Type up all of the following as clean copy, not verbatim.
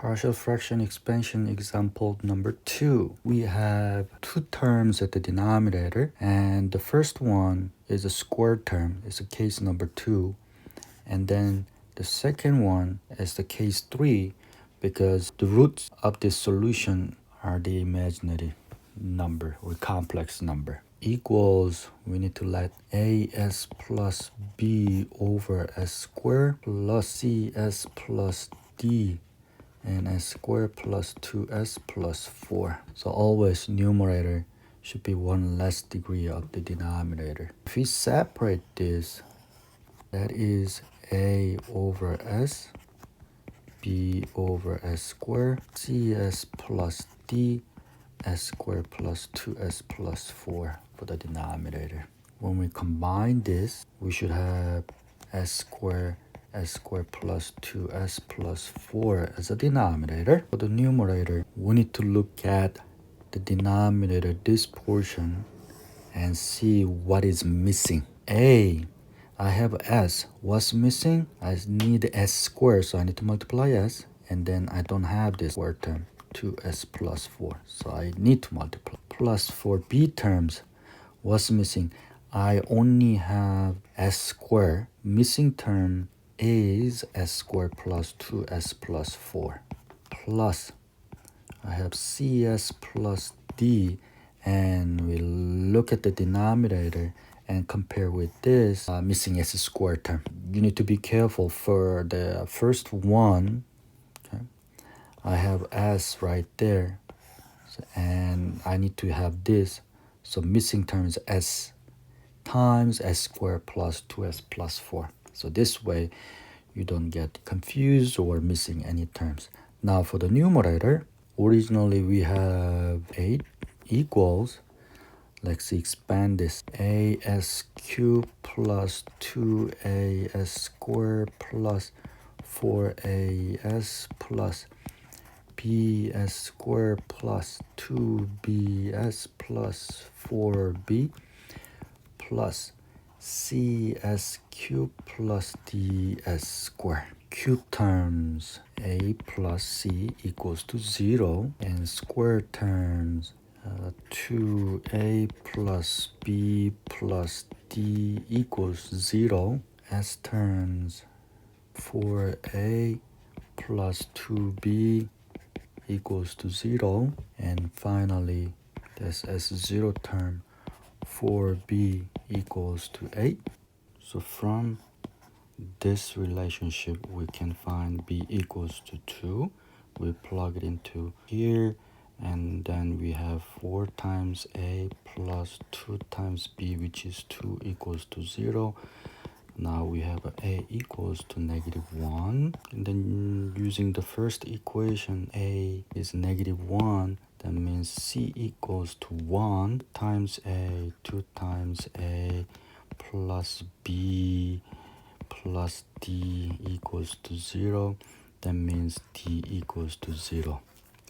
Partial fraction expansion example number 2. We have two terms at the denominator, and the first one is a square term. It's a case number 2. And then the second one is the case 3, because the roots of this solution are the imaginary number or complex number. Equals, we need to let as plus b over s squared plus cs plus d and s squared plus 2s plus 4. So always numerator should be one less degree of the denominator. If we separate this, that is a over s, b over s squared, cs plus d, s squared plus 2s plus 4 for the denominator. When we combine this, we should have s squared plus 2s plus 4 as a denominator. For the numerator, we need to look at the denominator, this portion, and see what is missing. I have s. What's missing? I need s squared, so I need to multiply s, and then I don't have this square term, 2s plus 4, so I need to multiply. Plus for b terms, what's missing? I only have s squared. Missing term is s squared plus 2s plus 4. Plus, I have cs plus d, and we look at the denominator and compare with this missing s squared term. You need to be careful for the first one. Okay, I have s right there, and I need to have this. So missing term is s times s squared plus 2s plus 4. So this way you don't get confused or missing any terms. Now for the numerator, originally we have 8 equals, let's expand this, as cubed plus 2as squared plus 4as plus bs squared plus 2bs plus 4b plus cs cubed plus ds squared. Cube terms a plus c equals to 0, and square terms 2a plus b plus d equals 0. S terms 4a plus 2b equals to 0. And finally, this S0 term 4b equals to 8. So from this relationship, we can find b equals to 2. We plug it into here, and then we have 4 times a plus 2 times b, which is 2 equals to 0. Now we have a equals to -1. And then using the first equation, a is -1. That means c equals to 1 times a, 2 times a, plus b plus d equals to 0. That means d equals to 0.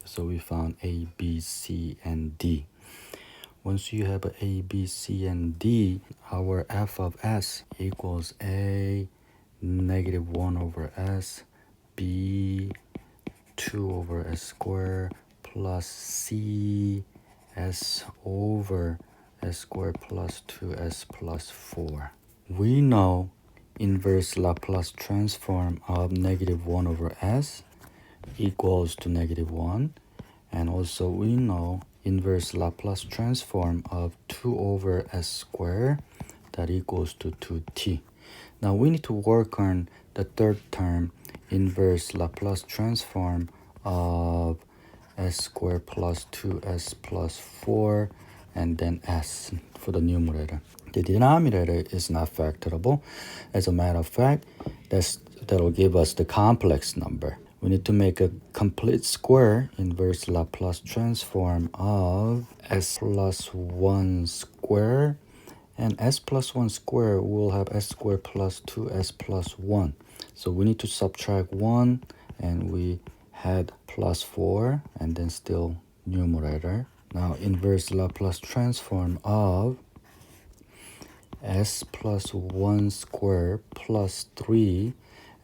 So we found a, b, c, and d. Once you have a, b, c, and d, our f of s equals a -1 over s, b 2 over s squared, plus c s over s squared plus 2s plus 4. We know inverse Laplace transform of -1 over s equals to -1, and also we know inverse Laplace transform of 2 over s squared, that equals to 2t. Now we need to work on the third term, inverse Laplace transform of s squared plus 2s plus 4, and then s for the numerator. The denominator is not factorable. As a matter of fact, that'll give us the complex number. We need to make a complete square, inverse Laplace transform of s plus 1 square, and s plus 1 square will have s squared plus 2s plus 1. So we need to subtract 1, and we had plus 4, and then still numerator. Now inverse Laplace transform of s plus 1 square plus 3,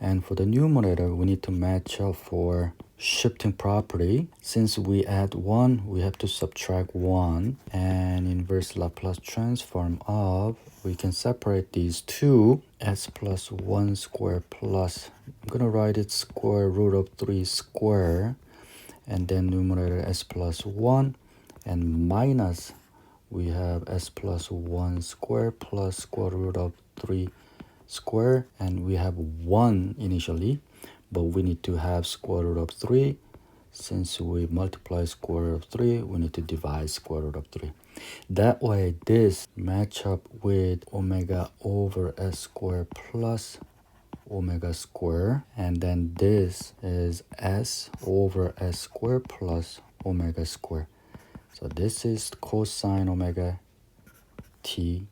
And for the numerator, we need to match up for shifting property. Since we add 1, we have to subtract 1. And inverse Laplace transform of, we can separate these two. S plus 1 square plus, I'm going to write it square root of 3 square. And then numerator s plus 1. And minus, we have s plus 1 square plus square root of 3 square, and we have 1 initially, but we need to have square root of 3. Since we multiply square root of 3, we need to divide square root of 3. That way this match up with omega over s square plus omega square, and then this is s over s square plus omega square. So this is cosine omega t.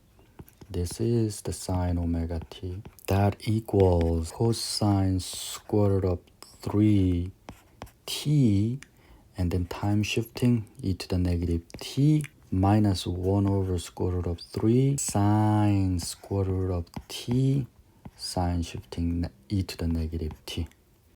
This is the sine omega t. That equals cosine square root of 3 t, and then time shifting e to the negative t minus 1 over square root of 3 sine square root of t sine shifting e to the negative t.